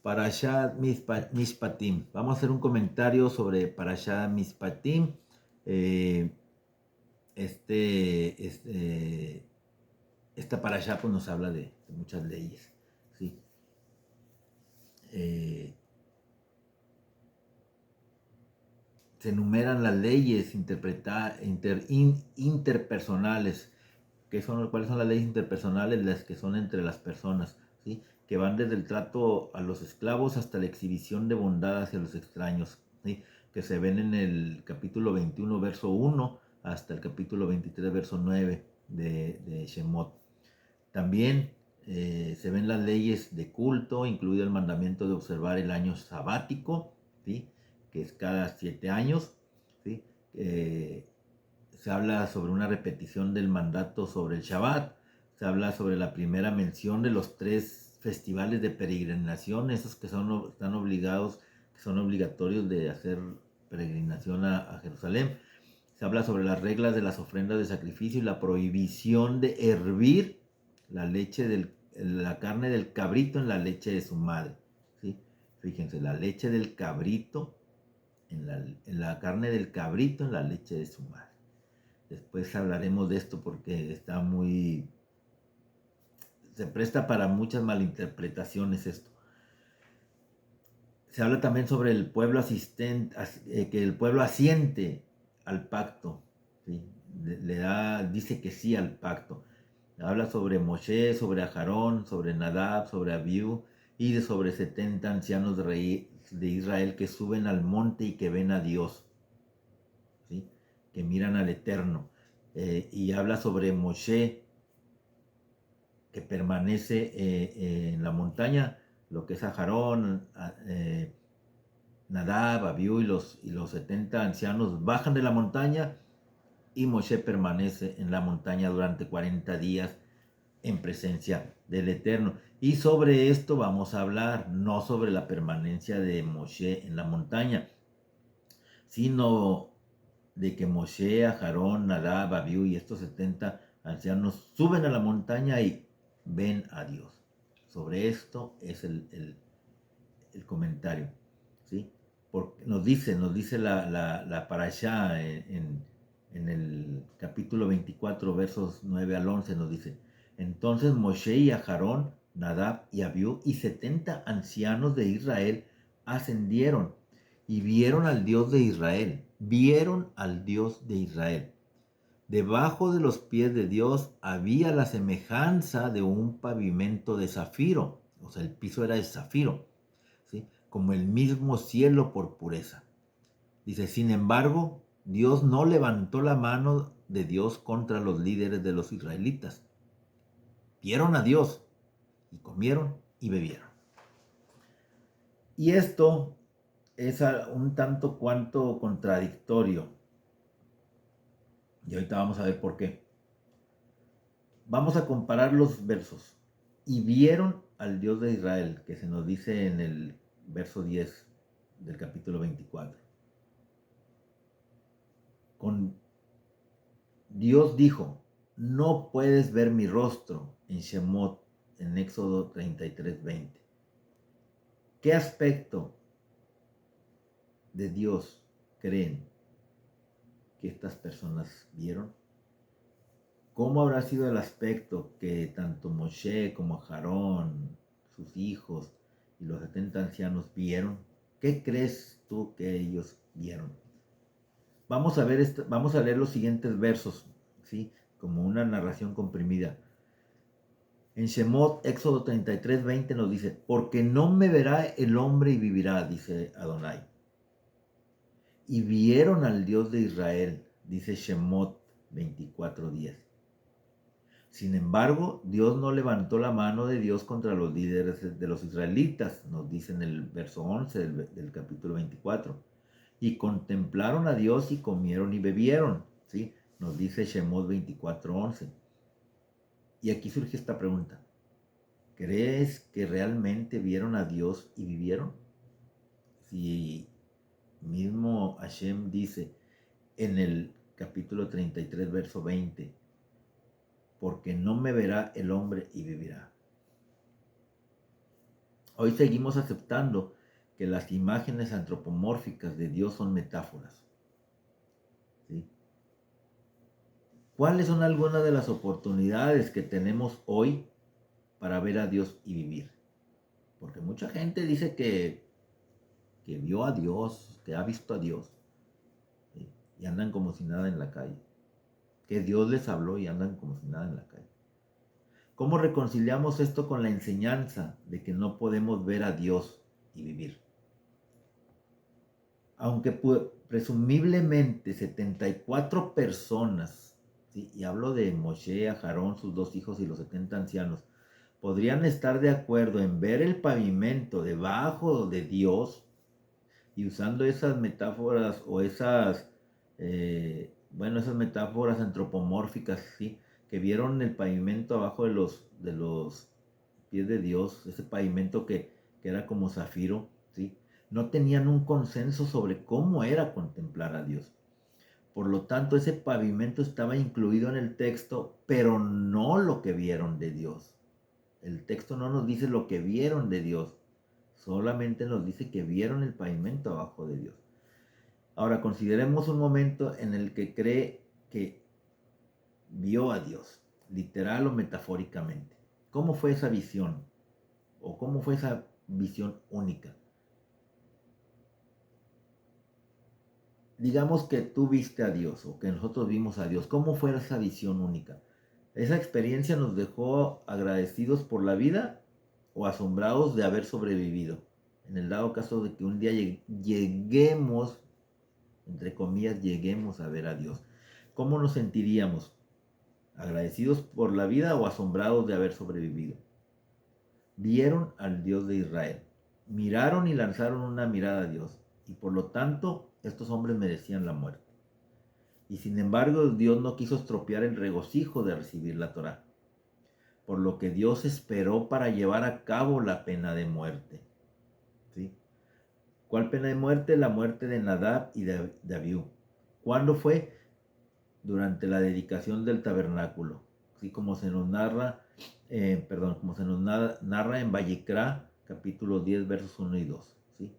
Parashat Mishpatim. Vamos a hacer un comentario sobre Parashat Mishpatim. Eh, este, este, esta parasha pues, nos habla de muchas leyes. ¿Sí? Eh, Se enumeran las leyes interpersonales. ¿Cuáles son las leyes interpersonales? Las que son entre las personas, ¿sí? Que van desde el trato a los esclavos hasta la exhibición de bondad hacia los extraños, ¿sí? Que se ven en el capítulo 21, verso 1, hasta el capítulo 23, verso 9 de Shemot. También se ven las leyes de culto, incluido el mandamiento de observar el año sabático, ¿sí? Que es cada 7 años, ¿sí? Se habla sobre una repetición del mandato sobre el Shabbat, se habla sobre la primera mención de los 3 festivales de peregrinación, esos que están obligados, que son obligatorios de hacer peregrinación a Jerusalén. Se habla sobre las reglas de las ofrendas de sacrificio y la prohibición de hervir la carne del cabrito en la leche de su madre. ¿Sí? Fíjense, la leche del cabrito, en la carne del cabrito en la leche de su madre. Después hablaremos de esto porque se presta para muchas malinterpretaciones esto. Se habla también sobre el pueblo que el pueblo asiente al pacto, ¿sí? Dice que sí al pacto. Habla sobre Moshe, sobre Aharón, sobre Nadab, sobre Abiú y sobre 70 ancianos de Israel que suben al monte y que ven a Dios, ¿sí? Que miran al Eterno. Y habla sobre Moshe que permanece en la montaña, lo que es Aharón, Nadab, Abiú y los 70 ancianos bajan de la montaña y Moshe permanece en la montaña durante 40 días en presencia del Eterno. Y sobre esto vamos a hablar, no sobre la permanencia de Moshe en la montaña, sino de que Moshe, Aharón, Nadab, Abiú y estos 70 ancianos suben a la montaña y ven a Dios. Sobre esto es el comentario, ¿sí? Porque nos dice la parashá en el capítulo 24, versos 9 al 11, nos dice: entonces Moshe y Aharón, Nadab y Abiú y 70 ancianos de Israel ascendieron y vieron al Dios de Israel, Debajo de los pies de Dios había la semejanza de un pavimento de zafiro, o sea, el piso era de zafiro, ¿sí? Como el mismo cielo por pureza. Dice, sin embargo, Dios no levantó la mano de Dios contra los líderes de los israelitas. Vieron a Dios y comieron y bebieron. Y esto es un tanto cuanto contradictorio. Y ahorita vamos a ver por qué. Vamos a comparar los versos. Y vieron al Dios de Israel, que se nos dice en el verso 10 del capítulo 24. Con Dios dijo, no puedes ver mi rostro en Shemot, en Éxodo 33:20. ¿Qué aspecto de Dios creen que estas personas vieron? ¿Cómo habrá sido el aspecto que tanto Moshe como Aarón, sus hijos y los 70 ancianos vieron? ¿Qué crees tú que ellos vieron? Vamos a leer los siguientes versos, ¿sí? Como una narración comprimida. En Shemot, Éxodo 33:20 nos dice, porque no me verá el hombre y vivirá, dice Adonai. Y vieron al Dios de Israel, dice Shemot 24:10. Sin embargo, Dios no levantó la mano de Dios contra los líderes de los israelitas, nos dice en el verso 11 del capítulo 24. Y contemplaron a Dios y comieron y bebieron, ¿sí? Nos dice Shemot 24:11. Y aquí surge esta pregunta. ¿Crees que realmente vieron a Dios y vivieron? Si mismo Hashem dice en el capítulo 33, verso 20, porque no me verá el hombre y vivirá. Hoy seguimos aceptando que las imágenes antropomórficas de Dios son metáforas. ¿Sí? ¿Cuáles son algunas de las oportunidades que tenemos hoy para ver a Dios y vivir? Porque mucha gente dice que vio a Dios, que ha visto a Dios, ¿sí? Y andan como si nada en la calle. Que Dios les habló y andan como si nada en la calle. ¿Cómo reconciliamos esto con la enseñanza de que no podemos ver a Dios y vivir? Aunque presumiblemente 74 personas, ¿sí? Y hablo de Moshe, Aarón, sus dos hijos y los 70 ancianos, podrían estar de acuerdo en ver el pavimento debajo de Dios y usando esas metáforas o esas metáforas antropomórficas, ¿sí? Que vieron el pavimento abajo de los pies de Dios, ese pavimento que era como zafiro, ¿sí? No tenían un consenso sobre cómo era contemplar a Dios. Por lo tanto, ese pavimento estaba incluido en el texto, pero no lo que vieron de Dios. El texto no nos dice lo que vieron de Dios, solamente nos dice que vieron el pavimento abajo de Dios. Ahora, consideremos un momento en el que cree que vio a Dios, literal o metafóricamente. ¿Cómo fue esa visión? ¿O cómo fue esa visión única? Digamos que tú viste a Dios o que nosotros vimos a Dios. ¿Cómo fue esa visión única? ¿Esa experiencia nos dejó agradecidos por la vida o asombrados de haber sobrevivido? En el dado caso de que un día lleguemos, entre comillas, lleguemos a ver a Dios. ¿Cómo nos sentiríamos? ¿Agradecidos por la vida o asombrados de haber sobrevivido? Vieron al Dios de Israel, miraron y lanzaron una mirada a Dios, y por lo tanto estos hombres merecían la muerte. Y sin embargo Dios no quiso estropear el regocijo de recibir la Torá, por lo que Dios esperó para llevar a cabo la pena de muerte. ¿Sí? ¿Cuál pena de muerte? La muerte de Nadab y de Abiú. ¿Cuándo fue? Durante la dedicación del tabernáculo, así como se nos narra, como se nos narra en Vallecra, capítulo 10, versos 1 y 2, ¿sí?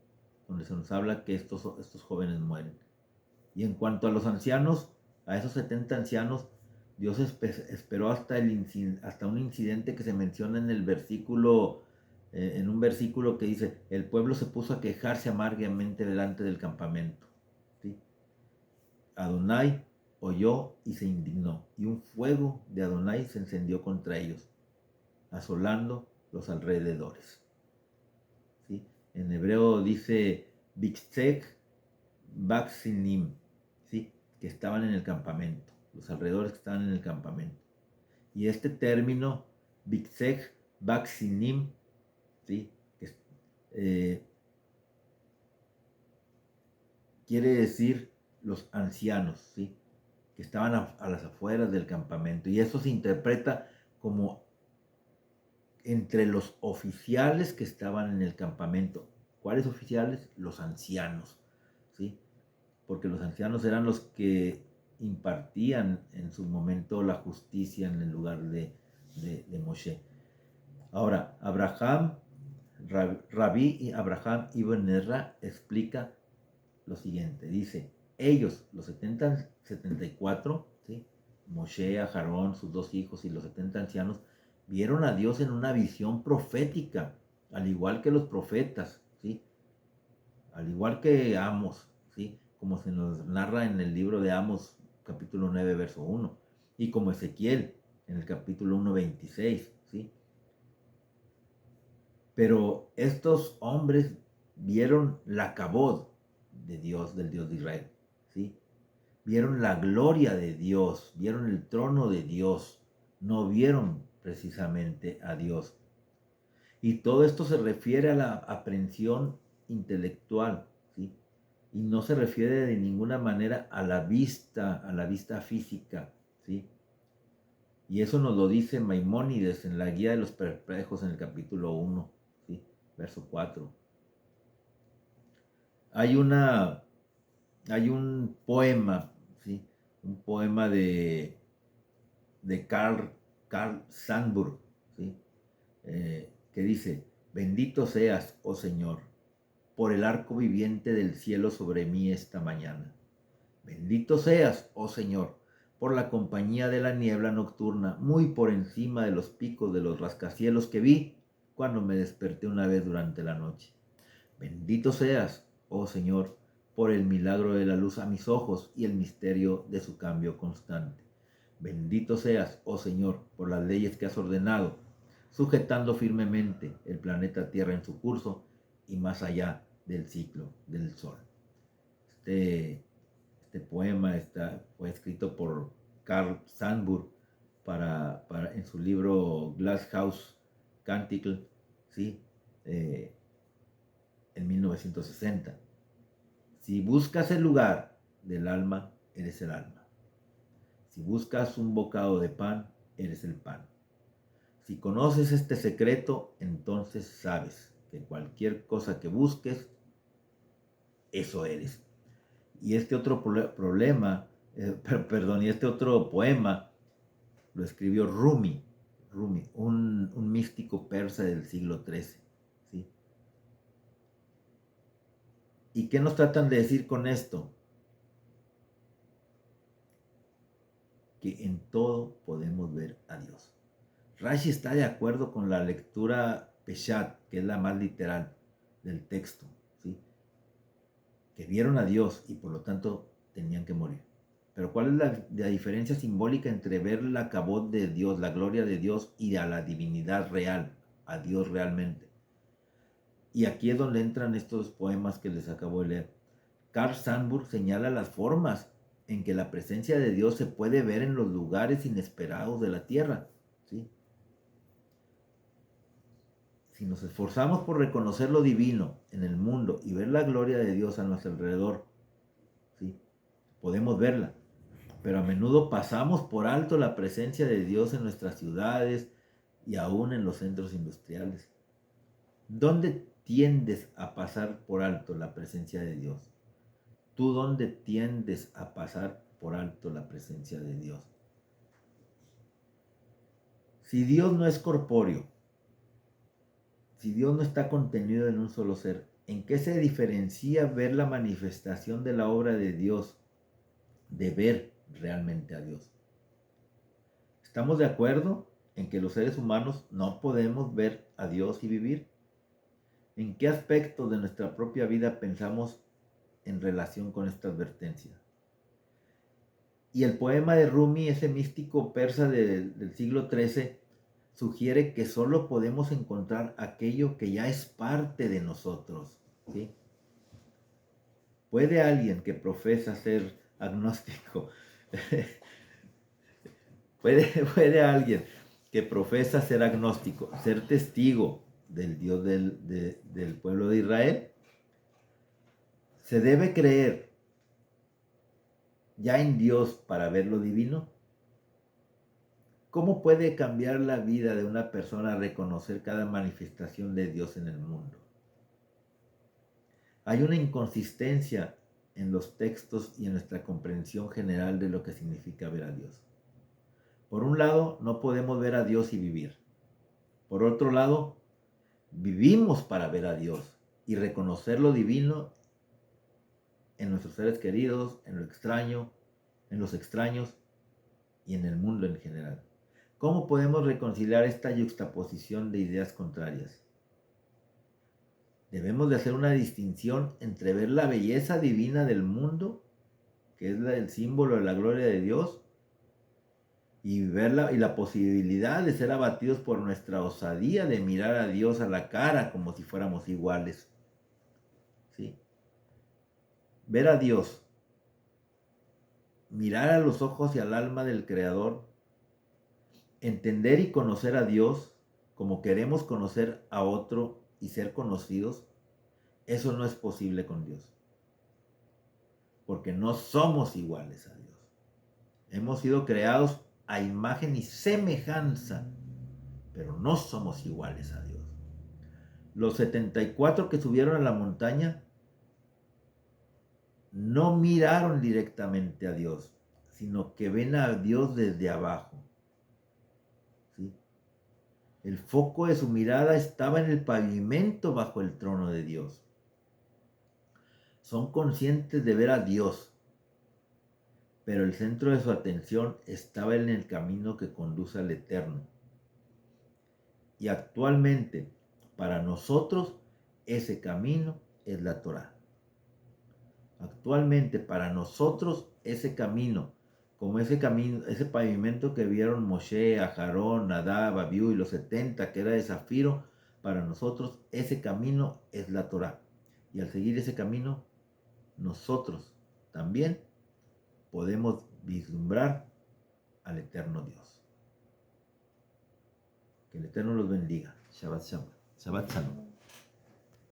Donde se nos habla que estos jóvenes mueren. Y en cuanto a los ancianos, a esos 70 ancianos, Dios esperó hasta un incidente que se menciona en el versículo, en un versículo que dice, el pueblo se puso a quejarse amargamente delante del campamento, ¿sí? Adonai oyó y se indignó, y un fuego de Adonai se encendió contra ellos, asolando los alrededores. ¿Sí? En hebreo dice Bixek Baksinim, ¿sí? Que estaban en el campamento, los alrededores que estaban en el campamento. Y este término, Bixek Baksinim, ¿sí? Eh, quiere decir los ancianos, ¿sí? Que estaban a las afueras del campamento. Y eso se interpreta como entre los oficiales que estaban en el campamento. ¿Cuáles oficiales? Los ancianos, ¿sí? Porque los ancianos eran los que impartían en su momento la justicia en el lugar de Moshe. Ahora, Rabí y Abraham Ibn Ezra explica lo siguiente. Dice, ellos, los 74, ¿sí? Moshe, Aarón, sus dos hijos y los 70 ancianos, vieron a Dios en una visión profética, al igual que los profetas, ¿sí? Al igual que Amos, ¿sí? Como se nos narra en el libro de Amos, capítulo 9, verso 1, y como Ezequiel, en el capítulo 1, 26, ¿sí? Pero estos hombres vieron la cabod de Dios, del Dios de Israel, ¿sí? Vieron la gloria de Dios, vieron el trono de Dios, no vieron precisamente a Dios. Y todo esto se refiere a la aprehensión intelectual, ¿sí? Y no se refiere de ninguna manera a la vista física, ¿sí? Y eso nos lo dice Maimónides en la Guía de los Perplejos en el capítulo 1, ¿sí? Verso 4. Hay una, hay un poema, ¿sí? Un poema de Carl Sandburg, ¿sí? Que dice, Bendito seas, oh Señor, por el arco viviente del cielo sobre mí esta mañana. Bendito seas, oh Señor, por la compañía de la niebla nocturna, muy por encima de los picos de los rascacielos que vi cuando me desperté una vez durante la noche. Bendito seas, oh Señor, por el milagro de la luz a mis ojos y el misterio de su cambio constante. Bendito seas, oh Señor, por las leyes que has ordenado, sujetando firmemente el planeta Tierra en su curso y más allá del ciclo del Sol. Este poema fue escrito por Carl Sandburg en su libro Glass House Canticle, ¿sí? En 1960. Si buscas el lugar del alma, eres el alma. Si buscas un bocado de pan, eres el pan. Si conoces este secreto, entonces sabes que cualquier cosa que busques, eso eres. Y este otro y este otro poema lo escribió Rumi, un místico persa del siglo XIII. ¿Sí? ¿Y qué nos tratan de decir con esto? Que en todo podemos ver a Dios. Rashi está de acuerdo con la lectura Peshat, que es la más literal del texto, ¿sí? Que vieron a Dios y por lo tanto tenían que morir. Pero ¿cuál es la diferencia simbólica entre ver la cabot de Dios, la gloria de Dios, y a la divinidad real, a Dios realmente? Y aquí es donde entran estos poemas que les acabo de leer. Carl Sandburg señala las formas en que la presencia de Dios se puede ver en los lugares inesperados de la tierra, ¿sí? Si nos esforzamos por reconocer lo divino en el mundo y ver la gloria de Dios a nuestro alrededor, ¿sí? Podemos verla, pero a menudo pasamos por alto la presencia de Dios en nuestras ciudades y aún en los centros industriales. ¿Dónde tiendes a pasar por alto la presencia de Dios? ¿Tú dónde tiendes a pasar por alto la presencia de Dios? Si Dios no es corpóreo, si Dios no está contenido en un solo ser, ¿en qué se diferencia ver la manifestación de la obra de Dios de ver realmente a Dios? ¿Estamos de acuerdo en que los seres humanos no podemos ver a Dios y vivir? ¿En qué aspectos de nuestra propia vida pensamos en relación con esta advertencia? Y el poema de Rumi, ese místico persa del siglo XIII, sugiere que solo podemos encontrar aquello que ya es parte de nosotros, ¿sí? ¿Puede alguien que profesa ser agnóstico, puede alguien que profesa ser agnóstico ser testigo del Dios del pueblo de Israel? ¿Se debe creer ya en Dios para ver lo divino? ¿Cómo puede cambiar la vida de una persona reconocer cada manifestación de Dios en el mundo? Hay una inconsistencia en los textos y en nuestra comprensión general de lo que significa ver a Dios. Por un lado, no podemos ver a Dios y vivir. Por otro lado, vivimos para ver a Dios y reconocer lo divino en nuestros seres queridos, en lo extraño, en los extraños y en el mundo en general. ¿Cómo podemos reconciliar esta yuxtaposición de ideas contrarias? Debemos de hacer una distinción entre ver la belleza divina del mundo, que es el símbolo de la gloria de Dios, y la posibilidad de ser abatidos por nuestra osadía de mirar a Dios a la cara como si fuéramos iguales. ¿Sí? Ver a Dios, mirar a los ojos y al alma del Creador, entender y conocer a Dios como queremos conocer a otro y ser conocidos, eso no es posible con Dios. Porque no somos iguales a Dios. Hemos sido creados a imagen y semejanza, pero no somos iguales a Dios. Los 74 que subieron a la montaña no miraron directamente a Dios, sino que ven a Dios desde abajo. ¿Sí? El foco de su mirada estaba en el pavimento bajo el trono de Dios. Son conscientes de ver a Dios, pero el centro de su atención estaba en el camino que conduce al eterno. Y actualmente, para nosotros, ese camino es la Torá. Actualmente, para nosotros, ese camino, como ese camino, ese pavimento que vieron Moshe, Aharón, Nadab, Abiú y los 70, que era de zafiro, para nosotros, ese camino es la Torá. Y al seguir ese camino, nosotros también podemos vislumbrar al eterno Dios. Que el Eterno los bendiga. Shabbat Shalom. Shabbat Shalom.